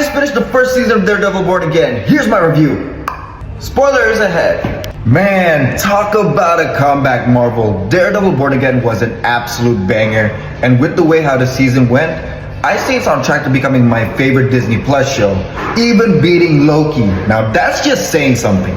just finished the first season of Daredevil Born Again. Here's my review. Spoilers ahead. Man, talk about a comeback Marvel. Daredevil Born Again was an absolute banger, and with the way how the season went, I say it's on track to becoming my favorite Disney Plus show, even beating Loki. Now that's just saying something.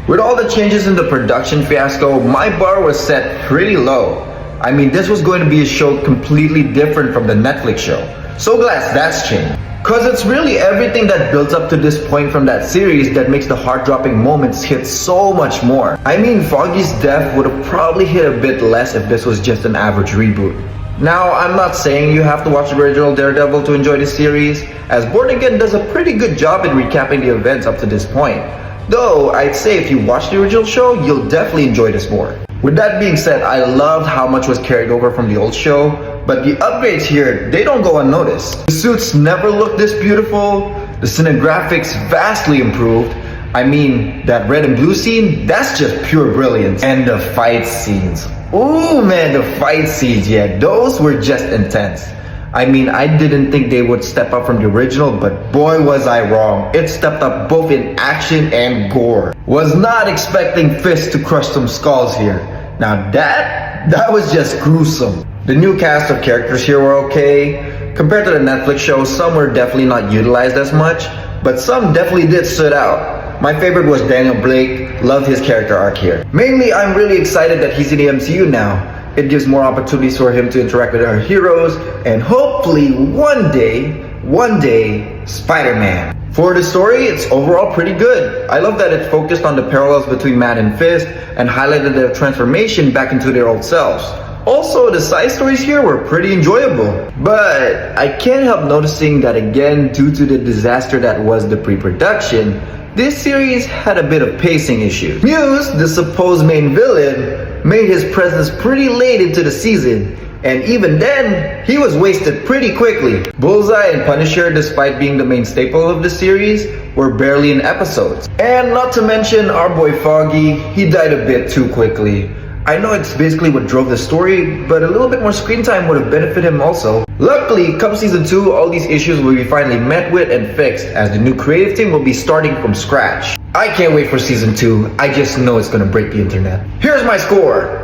With all the changes in the production fiasco, my bar was set pretty low. I mean, this was going to be a show completely different from the Netflix show. So glad that's changed. Cause it's really everything that builds up to this point from that series that makes the heart-dropping moments hit so much more. I mean, Foggy's death would have probably hit a bit less if this was just an average reboot. Now, I'm not saying you have to watch the original Daredevil to enjoy this series, as Born Again does a pretty good job in recapping the events up to this point. Though, I'd say if you watch the original show, you'll definitely enjoy this more. With that being said, I loved how much was carried over from the old show, but the upgrades here, they don't go unnoticed. The suits never looked this beautiful, the cinegraphics vastly improved. I mean, that red and blue scene, that's just pure brilliance. And the fight scenes. Ooh man, the fight scenes, yeah, those were just intense. I mean, I didn't think they would step up from the original, but boy was I wrong. It stepped up both in action and gore. Was not expecting fists to crush some skulls here. Now that was just gruesome. The new cast of characters here were okay. Compared to the Netflix show, some were definitely not utilized as much, but some definitely did stood out. My favorite was Daniel Blake. Loved his character arc here. Mainly, I'm really excited that he's in the MCU now. It gives more opportunities for him to interact with our heroes, and hopefully one day, Spider-Man. For the story, it's overall pretty good. I love that it focused on the parallels between Matt and Fist and highlighted their transformation back into their old selves. Also, the side stories here were pretty enjoyable. But I can't help noticing that again, due to the disaster that was the pre-production, this series had a bit of pacing issues. Muse, the supposed main villain, made his presence pretty late into the season, and even then, he was wasted pretty quickly. Bullseye and Punisher, despite being the main staple of the series, were barely in episodes. And not to mention our boy Foggy, he died a bit too quickly. I know it's basically what drove the story, but a little bit more screen time would have benefited him also. Luckily, come season 2, all these issues will be finally met with and fixed, as the new creative team will be starting from scratch. I can't wait for season 2, I just know it's gonna break the internet. Here's my score!